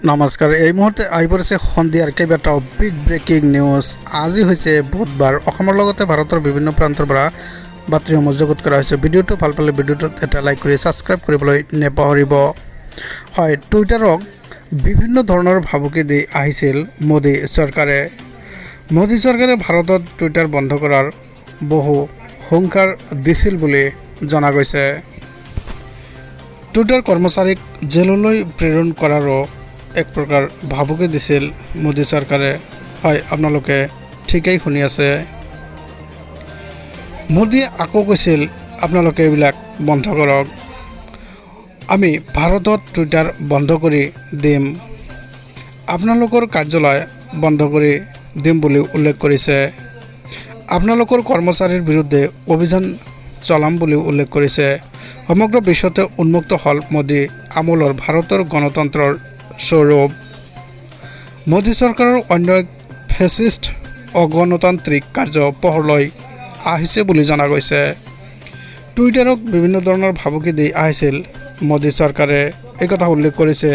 নমস্কাৰ। এই মুহূৰ্তে আহি পৰিছে সন্ধিয়াৰ কেইবাটাও বিগ ব্ৰেকিং নিউজ। আজি হৈছে বুধবাৰ। অসমৰ লগতে ভাৰতৰ বিভিন্ন প্ৰান্তৰ পৰা বাতৰিসমূহ যুগুত কৰা হৈছে। ভিডিঅ'টো ভাল পালে ভিডিঅ'টোত এটা লাইক কৰি ছাবস্ক্ৰাইব কৰিবলৈ নেপাহৰিব। হয়, টুইটাৰক বিভিন্ন ধৰণৰ ভাবুকি দি আহিছিল মোদী চৰকাৰে। মোদী চৰকাৰে ভাৰতত টুইটাৰ বন্ধ কৰাৰ বহু হুংকাৰ দিছিল বুলি জনা গৈছে। টুইটাৰ কৰ্মচাৰীক জেললৈ প্ৰেৰণ কৰাৰো এক প্ৰকাৰ ভাবুকি দিছিল মোদী চৰকাৰে। হয়, আপোনালোকে ঠিকেই শুনি আছে। মোদীয়ে আকৌ কৈছিল আপোনালোকে এইবিলাক বন্ধ কৰক, আমি ভাৰতত টুইটাৰ বন্ধ কৰি দিম, আপোনালোকৰ কাৰ্যালয় বন্ধ কৰি দিম বুলি উল্লেখ কৰিছে। আপোনালোকৰ কৰ্মচাৰীৰ বিৰুদ্ধে অভিযান চলাম বুলি উল্লেখ কৰিছে। সমগ্ৰ বিশ্বতে উন্মুক্ত হ'ল মোদী আমোলৰ ভাৰতৰ গণতন্ত্ৰৰ স্বৰূপ। মোদী চৰকাৰৰ অন্য এক ফেচিষ্ট অগণতান্ত্ৰিক কাৰ্য পোহৰলৈ আহিছে বুলি জনা গৈছে। টুইটাৰক বিভিন্ন ধৰণৰ ভাবুকি দি আহিছিল মোদী চৰকাৰে, এই কথা উল্লেখ কৰিছে।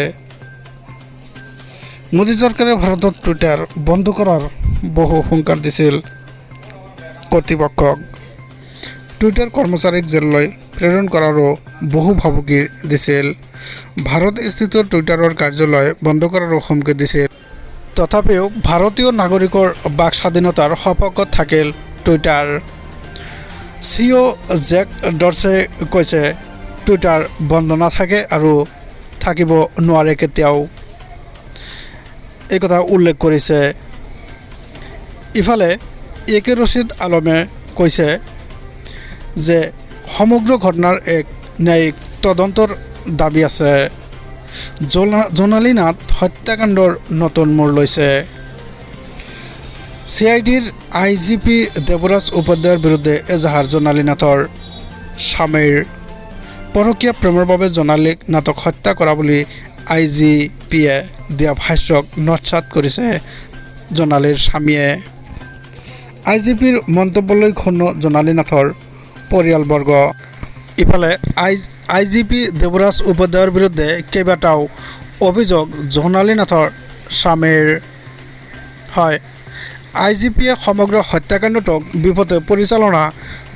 মোদী চৰকাৰে ভাৰতত টুইটাৰ বন্ধ কৰাৰ বহু হুংকাৰ দিছিল কৰ্তৃপক্ষক। টুইটাৰ কৰ্মচাৰীক জেললৈ প্ৰেৰণ কৰাৰো বহু ভাবুকি দিছিল। ভাৰতস্থিত টুইটাৰৰ কাৰ্যালয় বন্ধ কৰাৰো হুমকি দিছিল। তথাপিও ভাৰতীয় নাগৰিকৰ বাক স্বাধীনতাৰ সপক্ষত থাকিল টুইটাৰ। CEO জেক ডৰ্ছে কৈছে টুইটাৰ বন্ধ নাথাকে আৰু থাকিব নোৱাৰে কেতিয়াও, এই কথা উল্লেখ কৰিছে। ইফালে একে ৰচিদ আলমে কৈছে যে সমগ্ৰ ঘটনাৰ এক ন্যায়িক তদন্তৰ দাবী আছে। জোনালী নাথ হত্যাকাণ্ডৰ নতুন মূৰ লৈছে। CIDৰ IGP দেৱৰাজ উপাধ্যায়ৰ বিৰুদ্ধে এজাহাৰ জোনালী নাথৰ স্বামীৰ। পৰকীয়া প্ৰেমৰ বাবে জোনালী নাথক হত্যা কৰা বুলি IGPয়ে দিয়া ভাষ্যক নস্যাৎ কৰিছে জোনালীৰ স্বামীয়ে। IGPৰ মন্তব্যলৈ ক্ষুণ্ণ জোনালী নাথৰ পৰিয়ালবৰ্গ। ইফালে IGP দেৱৰাজ উপাধ্যায়ৰ বিৰুদ্ধে কেইবাটাও অভিযোগ জোনালী নাথৰ স্বামীৰ। হয়, IGPয়ে সমগ্ৰ হত্যাকাণ্ডটোক বিপথে পৰিচালনা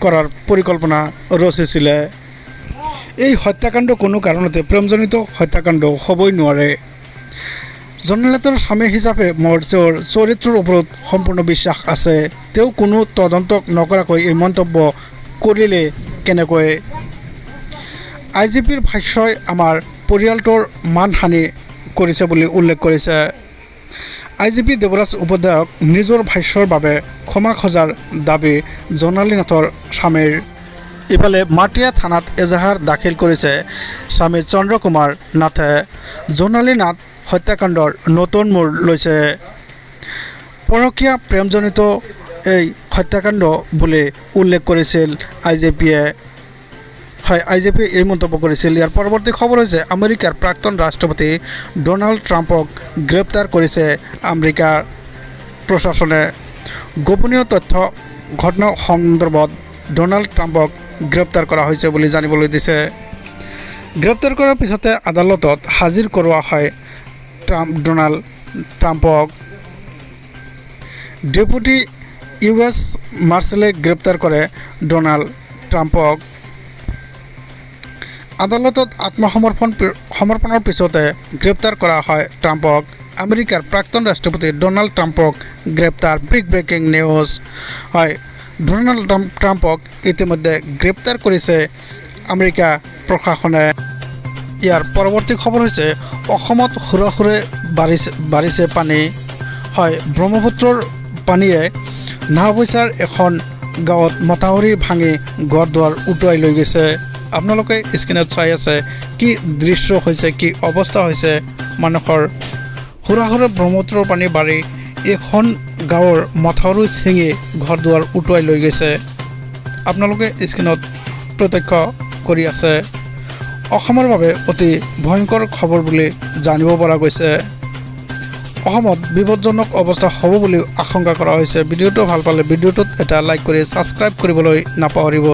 কৰাৰ পৰিকল্পনা ৰচিছিলে। এই হত্যাকাণ্ড কোনো কাৰণতে প্ৰেমজনিত হত্যাকাণ্ড হ'বই নোৱাৰে। জোনালী নাথৰ স্বামী হিচাপে মোৰ চৰিত্ৰৰ ওপৰত সম্পূৰ্ণ বিশ্বাস আছে। তেওঁ কোনো তদন্ত নকৰাকৈ এই মন্তব্য কৰিলে কেনেকৈ? IGPৰ ভাষ্যই আমাৰ পৰিয়ালটোৰ মানহানি কৰিছে বুলি উল্লেখ কৰিছে। IGP দেৱৰাজ উপাধ্যায়ক নিজৰ ভাষ্যৰ বাবে ক্ষমা খোজাৰ দাবী জোনালী নাথৰ স্বামীৰ। ইফালে মাটিয়া থানাত এজাহাৰ দাখিল কৰিছে স্বামী চন্দ্ৰ কুমাৰ নাথে। জোনালী নাথ হত্যাকাণ্ডৰ নতুন মূৰ লৈছে। পৰকীয়া প্ৰেমজনিত এই হত্যাকাণ্ড বুলি উল্লেখ কৰিছিল IGPয়ে। হয়, IGPয়ে এই মন্তব্য কৰিছিল। ইয়াৰ পৰৱৰ্তী খবৰ হৈছে আমেৰিকাৰ প্ৰাক্তন ৰাষ্ট্ৰপতি ডোনাল্ড ট্ৰাম্পক গ্ৰেপ্তাৰ কৰিছে আমেৰিকাৰ প্ৰশাসনে। গোপনীয় তথ্য ঘটনা সন্দৰ্ভত ডোনাল্ড ট্ৰাম্পক গ্ৰেপ্তাৰ কৰা হৈছে বুলি জানিবলৈ দিছে। গ্ৰেপ্তাৰ কৰাৰ পিছতে আদালতত হাজিৰ কৰোৱা হয় ডোনাল্ড ট্ৰাম্পক। ডেপুটি US মাৰ্শ্বেলে গ্ৰেপ্তাৰ কৰে ডোনাল্ড ট্ৰাম্পক। আদালতত আত্মসমৰ্পণৰ পিছতে গ্ৰেপ্তাৰ কৰা হয় ট্ৰাম্পক। আমেৰিকাৰ প্ৰাক্তন ৰাষ্ট্ৰপতি ডোনাল্ড ট্ৰাম্পক গ্ৰেপ্তাৰ। Big breaking news. হয়, ডোনাল্ড ট্ৰাম্পক ইতিমধ্যে গ্ৰেপ্তাৰ কৰিছে আমেৰিকা প্ৰশাসনে। ইয়াৰ পৰৱৰ্তী খবৰ হৈছে অসমত হুৰাহুৰে বাঢ়িছে পানী। হয়, ব্ৰহ্মপুত্ৰৰ পানীয়ে নাওবৈচাৰ এখন গাঁৱত মথাউৰি ভাঙি ঘৰ দুৱাৰ উটুৱাই লৈ গৈছে। আপোনালোকে স্ক্ৰীনত চাই আছে কি দৃশ্য হৈছে, কি অৱস্থা হৈছে মানুহৰ। হুৰাহুৰে ব্ৰহ্মপুত্ৰৰ পানী বাঢ়ি এখন গাঁৱৰ মথাউৰি ছিঙি ঘৰ দুৱাৰ উটুৱাই লৈ গৈছে। আপোনালোকে স্ক্ৰীনত প্ৰত্যক্ষ কৰি আছে। অসমৰ বাবে অতি ভয়ংকৰ খবৰ বুলি জানিব পৰা গৈছে। অসমত বিপদজনক অৱস্থা হ'ব বুলি আশংকা কৰা হৈছে। ভিডিঅ'টো ভাল পালে ভিডিঅ'টোত এটা লাইক কৰি ছাবস্ক্ৰাইব কৰিবলৈ নাপাহৰিব।